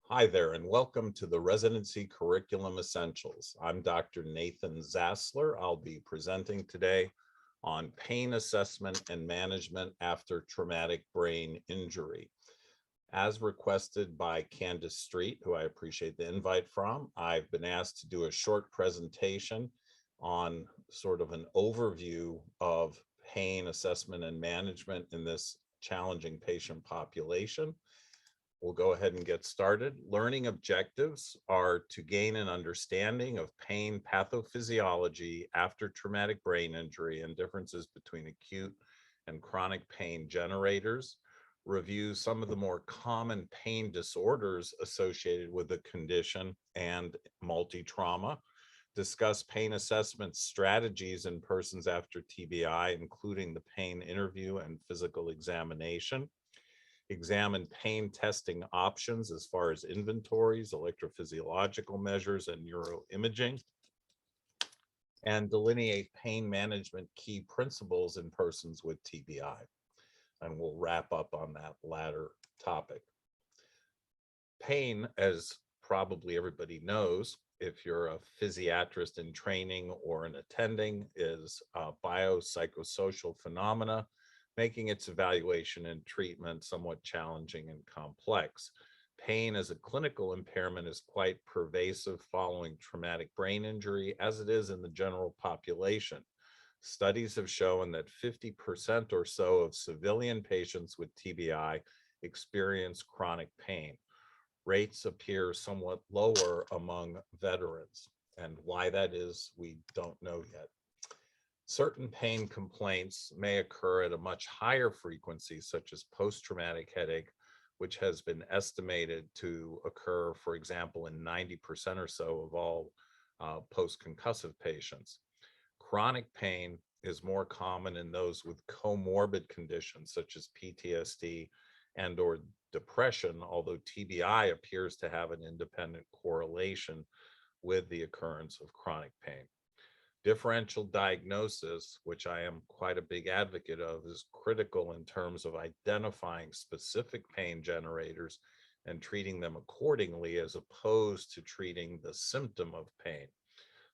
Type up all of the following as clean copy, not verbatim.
Hi there, and welcome to the Residency Curriculum Essentials. I'm Dr. Nathan Zasler. I'll be presenting today on pain assessment and management after traumatic brain injury. As requested by Candace Street, who I appreciate the invite from, I've been asked to do a short presentation on sort of an overview of pain assessment and management in this challenging patient population. We'll go ahead and get started. Learning objectives are to gain an understanding of pain pathophysiology after traumatic brain injury and differences between acute and chronic pain generators, review some of the more common pain disorders associated with the condition and multi-trauma, discuss pain assessment strategies in persons after TBI, including the pain interview and physical examination, examine pain testing options as far as inventories, electrophysiological measures, and neuroimaging, and delineate pain management key principles in persons with TBI. And we'll wrap up on that latter topic. Pain, as probably everybody knows, if you're a physiatrist in training or an attending, is a biopsychosocial phenomena, making its evaluation and treatment somewhat challenging and complex. Pain as a clinical impairment is quite pervasive following traumatic brain injury, as it is in the general population. Studies have shown that 50% or so of civilian patients with TBI experience chronic pain. Rates appear somewhat lower among veterans, and why that is, we don't know yet. Certain pain complaints may occur at a much higher frequency, such as post-traumatic headache, which has been estimated to occur, for example, in 90% or so of all post-concussive patients. Chronic pain is more common in those with comorbid conditions such as PTSD and or depression, although TBI appears to have an independent correlation with the occurrence of chronic pain. Differential diagnosis, which I am quite a big advocate of, is critical in terms of identifying specific pain generators and treating them accordingly, as opposed to treating the symptom of pain.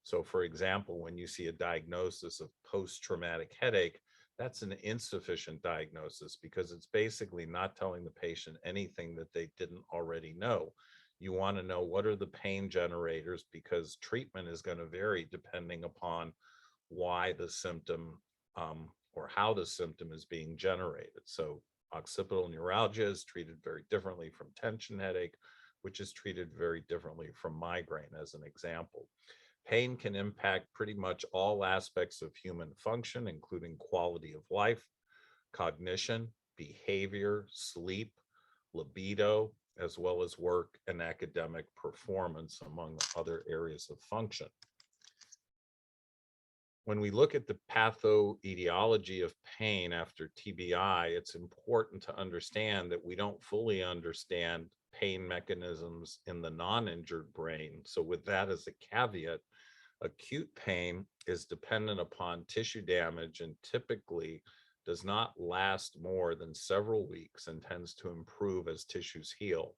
So, for example, when you see a diagnosis of post-traumatic headache, that's an insufficient diagnosis because it's basically not telling the patient anything that they didn't already know. You want to know what are the pain generators, because treatment is going to vary depending upon why the symptom or how the symptom is being generated. So occipital neuralgia is treated very differently from tension headache, which is treated very differently from migraine, as an example. Pain can impact pretty much all aspects of human function, including quality of life, cognition, behavior, sleep, libido, as well as work and academic performance, among other areas of function. When we look at the pathoetiology of pain after TBI, it's important to understand that we don't fully understand pain mechanisms in the non-injured brain. So with that as a caveat, acute pain is dependent upon tissue damage and typically does not last more than several weeks and tends to improve as tissues heal.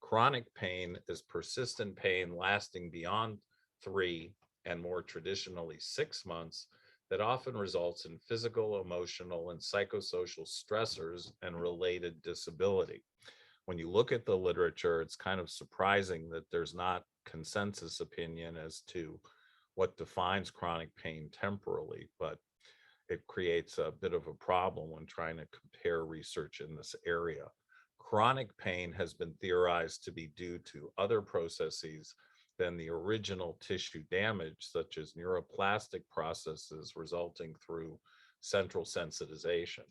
Chronic pain is persistent pain lasting beyond 3 and more traditionally 6 months that often results in physical, emotional, and psychosocial stressors and related disability. When you look at the literature, it's kind of surprising that there's not consensus opinion as to what defines chronic pain temporally, but it creates a bit of a problem when trying to compare research in this area. Chronic pain has been theorized to be due to other processes than the original tissue damage, such as neuroplastic processes resulting through central sensitization.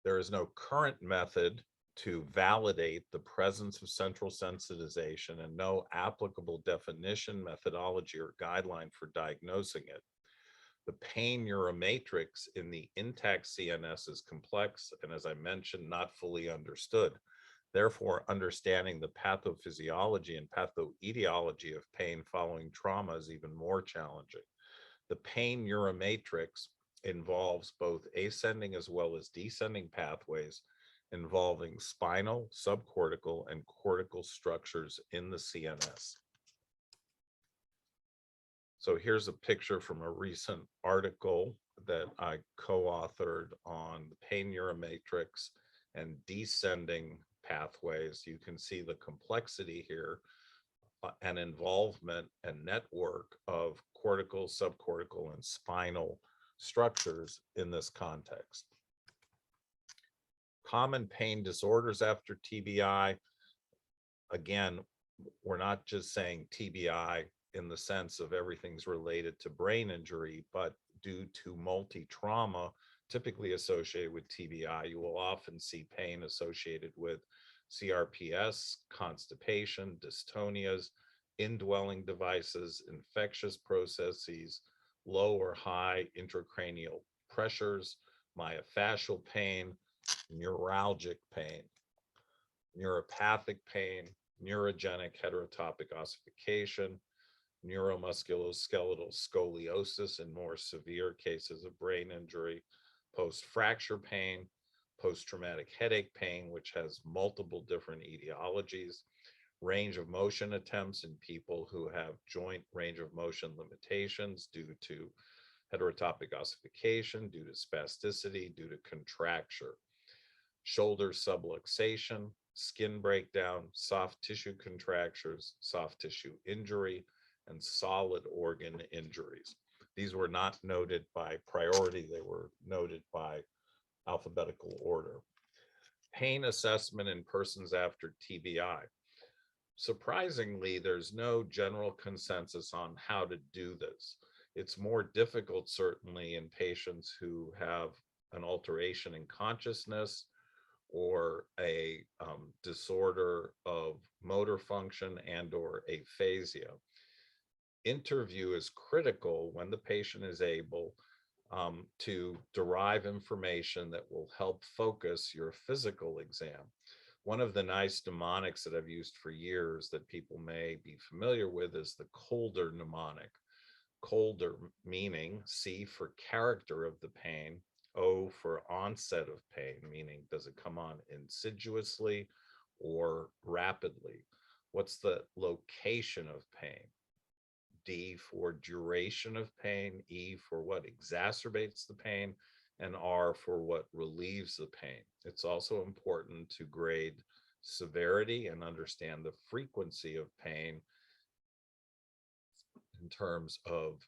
There is no current method to validate the presence of central sensitization and no applicable definition, methodology, or guideline for diagnosing it. The pain neuromatrix in the intact CNS is complex and, as I mentioned, not fully understood. Therefore, understanding the pathophysiology and pathoetiology of pain following trauma is even more challenging. The pain neuromatrix involves both ascending as well as descending pathways involving spinal, subcortical, and cortical structures in the CNS. So here's a picture from a recent article that I co-authored on the pain neuromatrix and descending pathways. You can see the complexity here and involvement and network of cortical, subcortical, and spinal structures in this context. Common pain disorders after TBI. Again, we're not just saying TBI in the sense of everything's related to brain injury, but due to multi-trauma typically associated with TBI, you will often see pain associated with CRPS, constipation, dystonias, indwelling devices, infectious processes, low or high intracranial pressures, myofascial pain, neuralgic pain, neuropathic pain, neurogenic heterotopic ossification, neuromusculoskeletal scoliosis in more severe cases of brain injury, post-fracture pain, post-traumatic headache pain, which has multiple different etiologies, range of motion attempts in people who have joint range of motion limitations due to heterotopic ossification, due to spasticity, due to contracture, shoulder subluxation, skin breakdown, soft tissue contractures, soft tissue injury, and solid organ injuries. These were not noted by priority, they were noted by alphabetical order. Pain assessment in persons after TBI. Surprisingly, there's no general consensus on how to do this. It's more difficult, certainly, in patients who have an alteration in consciousness or a disorder of motor function and or aphasia. Interview is critical when the patient is able to derive information that will help focus your physical exam. One of the nice mnemonics that I've used for years that people may be familiar with is the colder mnemonic. Colder meaning C for character of the pain, O for onset of pain, meaning does it come on insidiously or rapidly? What's the location of pain? D for duration of pain, E for what exacerbates the pain, and R for what relieves the pain. It's also important to grade severity and understand the frequency of pain in terms of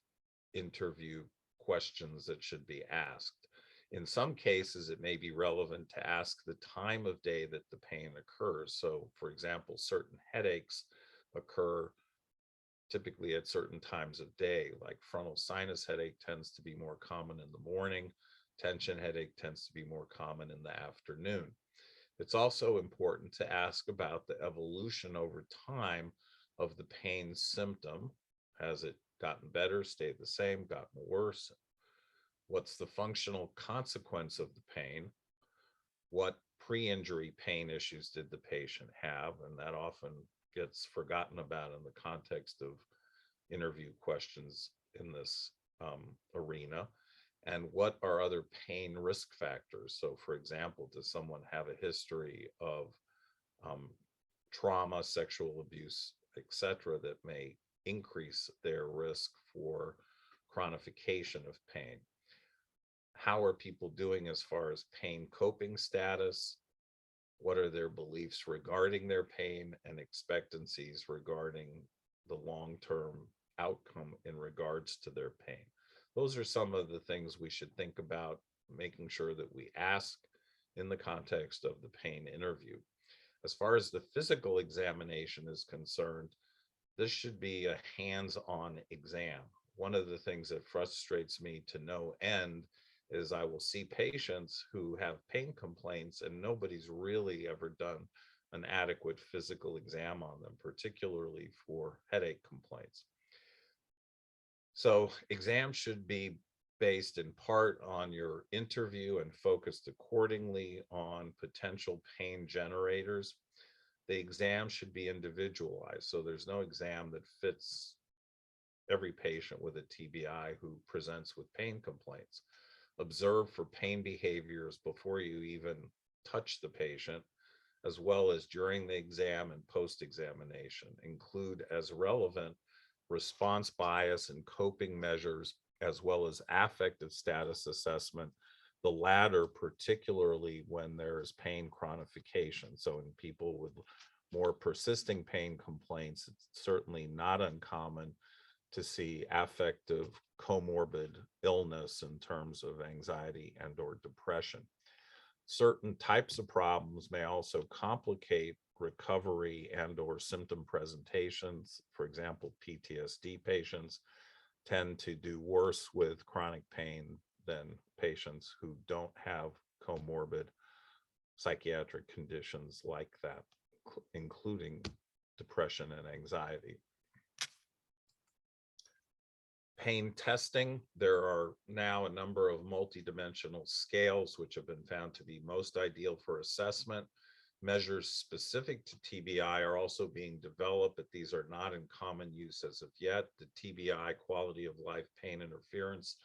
interview questions that should be asked. In some cases, it may be relevant to ask the time of day that the pain occurs. So, for example, certain headaches occur typically at certain times of day, like frontal sinus headache tends to be more common in the morning. Tension headache tends to be more common in the afternoon. It's also important to ask about the evolution over time of the pain symptom. Has it gotten better, stayed the same, gotten worse? What's the functional consequence of the pain? What pre-injury pain issues did the patient have? And that often gets forgotten about in the context of interview questions in this arena. And what are other pain risk factors? So, for example, does someone have a history of trauma, sexual abuse, etc., that may increase their risk for chronification of pain? How are people doing as far as pain coping status? What are their beliefs regarding their pain and expectancies regarding the long-term outcome in regards to their pain? Those are some of the things we should think about, making sure that we ask in the context of the pain interview. As far as the physical examination is concerned, this should be a hands-on exam. One of the things that frustrates me to no end is I will see patients who have pain complaints and nobody's really ever done an adequate physical exam on them, particularly for headache complaints. So exams should be based in part on your interview and focused accordingly on potential pain generators. The exam should be individualized, so there's no exam that fits every patient with a TBI who presents with pain complaints. Observe for pain behaviors before you even touch the patient, as well as during the exam and post-examination. Include as relevant response bias and coping measures, as well as affective status assessment, the latter particularly when there is pain chronification. So in people with more persisting pain complaints, it's certainly not uncommon to see affective comorbid illness in terms of anxiety and or depression. Certain types of problems may also complicate recovery and or symptom presentations. For example, PTSD patients tend to do worse with chronic pain than patients who don't have comorbid psychiatric conditions like that, including depression and anxiety. Pain testing, there are now a number of multidimensional scales which have been found to be most ideal for assessment. Measures specific to TBI are also being developed, but these are not in common use as of yet. The TBI Quality of Life Pain Interference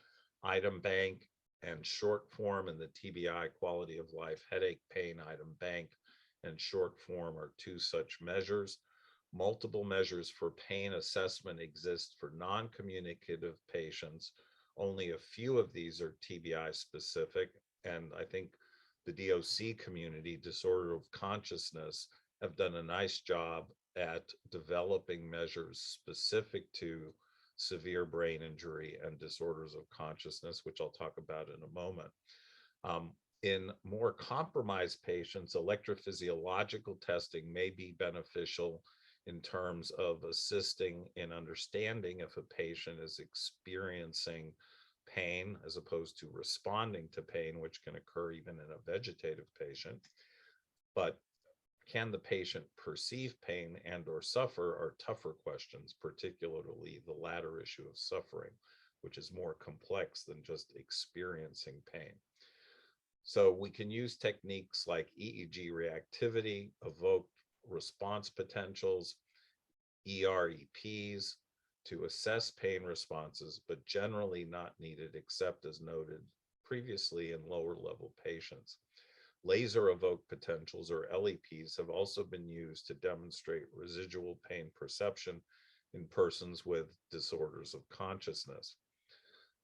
Item Bank and short form, and the TBI Quality of Life Headache Pain Item Bank and short form are two such measures. Multiple measures for pain assessment exist for non-communicative patients. Only a few of these are TBI specific, and I think the DOC community, disorder of consciousness, have done a nice job at developing measures specific to severe brain injury and disorders of consciousness, which I'll talk about in a moment. In more compromised patients, electrophysiological testing may be beneficial in terms of assisting in understanding if a patient is experiencing pain as opposed to responding to pain, which can occur even in a vegetative patient. But can the patient perceive pain and or suffer are tougher questions, particularly the latter issue of suffering, which is more complex than just experiencing pain. So we can use techniques like EEG reactivity, evoked response potentials, EREPs, to assess pain responses, but generally not needed except as noted previously in lower level patients. Laser evoked potentials, or LEPs, have also been used to demonstrate residual pain perception in persons with disorders of consciousness.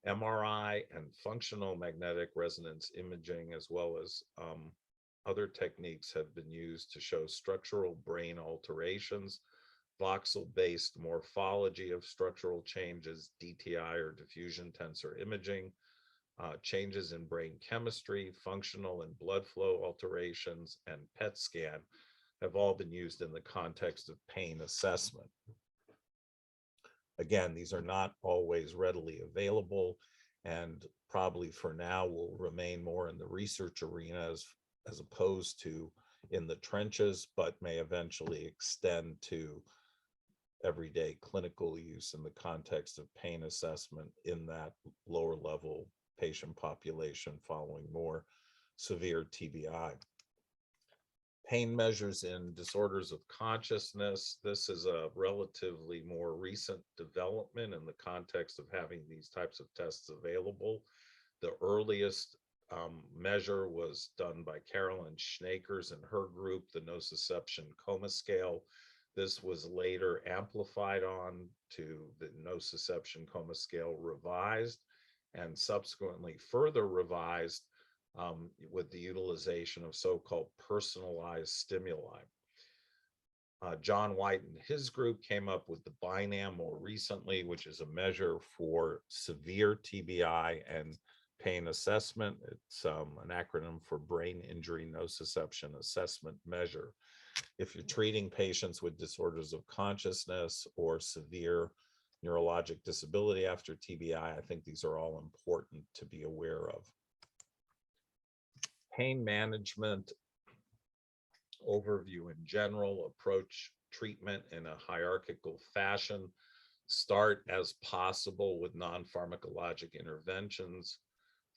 MRI and functional magnetic resonance imaging, as well as other techniques, have been used to show structural brain alterations, voxel-based morphology of structural changes, DTI or diffusion tensor imaging, changes in brain chemistry, functional and blood flow alterations, and PET scan have all been used in the context of pain assessment. Again, these are not always readily available and probably for now will remain more in the research arena as opposed to in the trenches, but may eventually extend to everyday clinical use in the context of pain assessment in that lower level patient population following more severe TBI. Pain measures in disorders of consciousness. This is a relatively more recent development in the context of having these types of tests available. The earliest measure was done by Carolyn Schnakers and her group, the nociception coma scale. This was later amplified on to the nociception coma scale revised and subsequently further revised with the utilization of so-called personalized stimuli. John White and his group came up with the BINAM more recently, which is a measure for severe TBI and pain assessment. It's an acronym for Brain Injury Nociception Assessment Measure. If you're treating patients with disorders of consciousness or severe neurologic disability after TBI, I think these are all important to be aware of. Pain management overview in general, approach treatment in a hierarchical fashion, start as possible with non-pharmacologic interventions.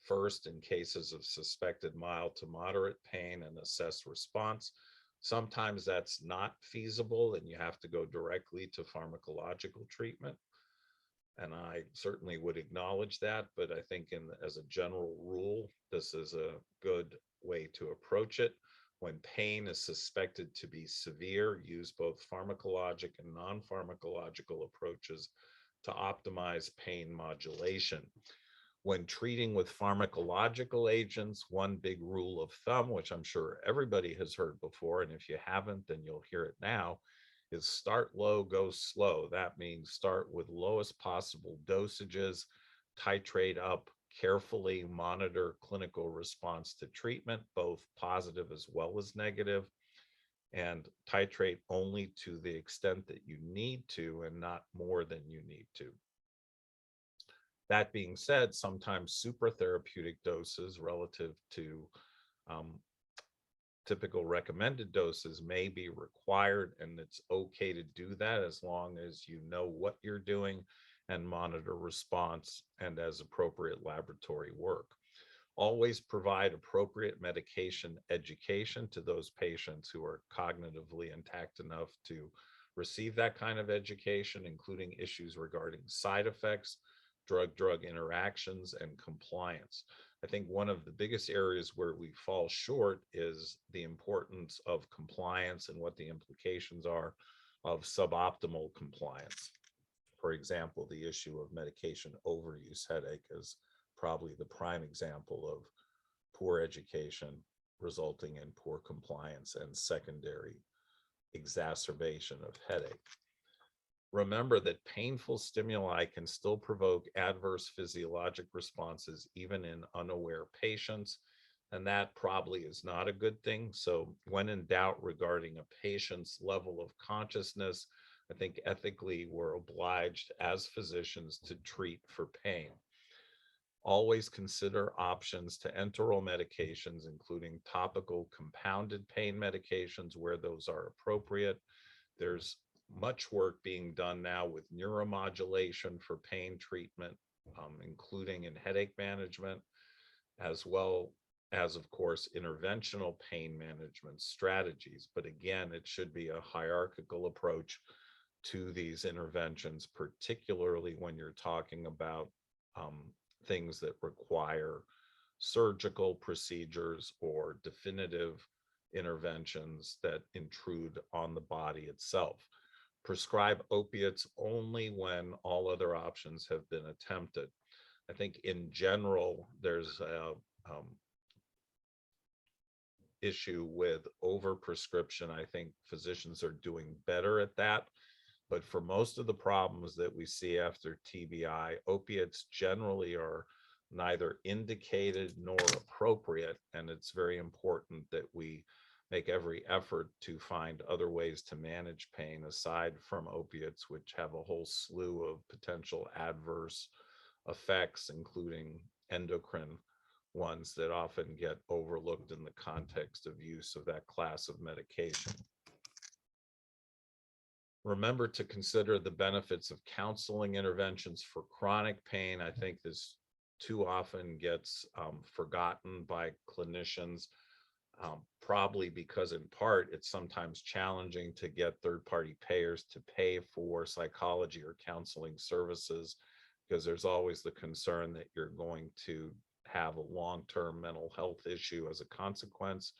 First, in cases of suspected mild to moderate pain, and assess response. Sometimes that's not feasible and you have to go directly to pharmacological treatment. And I certainly would acknowledge that, but I think as a general rule, this is a good way to approach it. When pain is suspected to be severe, use both pharmacologic and non-pharmacological approaches to optimize pain modulation. When treating with pharmacological agents, one big rule of thumb, which I'm sure everybody has heard before, and if you haven't, then you'll hear it now, is start low, go slow. That means start with lowest possible dosages, titrate up carefully, monitor clinical response to treatment, both positive as well as negative, and titrate only to the extent that you need to and not more than you need to. That being said, sometimes supratherapeutic doses relative to um, typical recommended doses may be required, and it's okay to do that as long as you know what you're doing and monitor response and as appropriate laboratory work. Always provide appropriate medication education to those patients who are cognitively intact enough to receive that kind of education, including issues regarding side effects, drug-drug interactions, and compliance. I think one of the biggest areas where we fall short is the importance of compliance and what the implications are of suboptimal compliance. For example, the issue of medication overuse headache is probably the prime example of poor education resulting in poor compliance and secondary exacerbation of headache. Remember that painful stimuli can still provoke adverse physiologic responses even in unaware patients, and that probably is not a good thing. So when in doubt regarding a patient's level of consciousness, I think ethically we're obliged as physicians to treat for pain. Always consider options to enteral medications, including topical compounded pain medications where those are appropriate. There's much work being done now with neuromodulation for pain treatment, including in headache management, as well as, of course, interventional pain management strategies. But again, it should be a hierarchical approach to these interventions, particularly when you're talking about things that require surgical procedures or definitive interventions that intrude on the body itself. Prescribe opiates only when all other options have been attempted. I think in general, there's a issue with overprescription. I think physicians are doing better at that. But for most of the problems that we see after TBI, opiates generally are neither indicated nor appropriate. And it's very important that we make every effort to find other ways to manage pain aside from opiates, which have a whole slew of potential adverse effects, including endocrine ones that often get overlooked in the context of use of that class of medication. Remember to consider the benefits of counseling interventions for chronic pain. I think this too often gets forgotten by clinicians, probably because in part it's sometimes challenging to get third-party payers to pay for psychology or counseling services, because there's always the concern that you're going to have a long-term mental health issue as a consequence.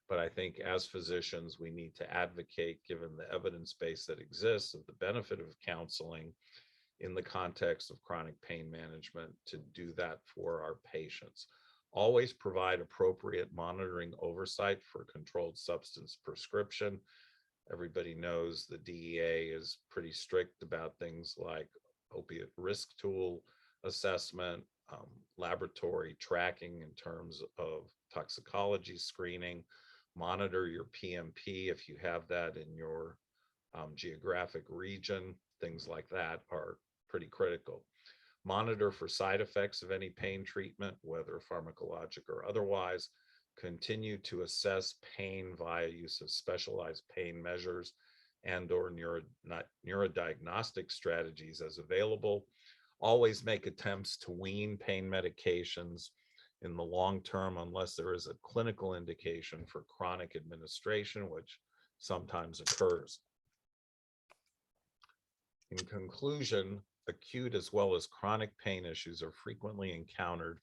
But I think as physicians, we need to advocate, given the evidence base that exists, of the benefit of counseling in the context of chronic pain management to do that for our patients. Always provide appropriate monitoring oversight for controlled substance prescription. Everybody knows the DEA is pretty strict about things like opiate risk tool assessment, laboratory tracking in terms of toxicology screening. Monitor your PMP if you have that in your geographic region. Things like that are pretty critical. Monitor for side effects of any pain treatment, whether pharmacologic or otherwise. Continue to assess pain via use of specialized pain measures and or neurodiagnostic strategies as available. Always make attempts to wean pain medications in the long term, unless there is a clinical indication for chronic administration, which sometimes occurs. In conclusion, acute as well as chronic pain issues are frequently encountered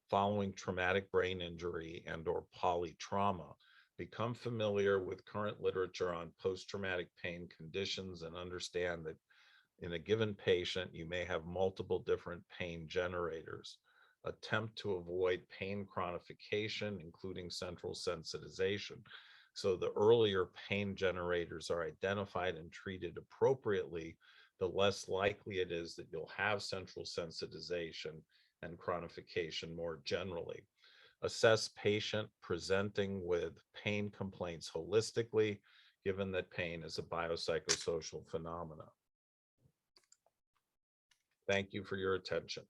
following traumatic brain injury and or polytrauma. Become familiar with current literature on post-traumatic pain conditions and understand that in a given patient, you may have multiple different pain generators. Attempt to avoid pain chronification, including central sensitization. So the earlier pain generators are identified and treated appropriately, the less likely it is that you'll have central sensitization and chronification more generally. Assess patient presenting with pain complaints holistically, given that pain is a biopsychosocial phenomenon. Thank you for your attention.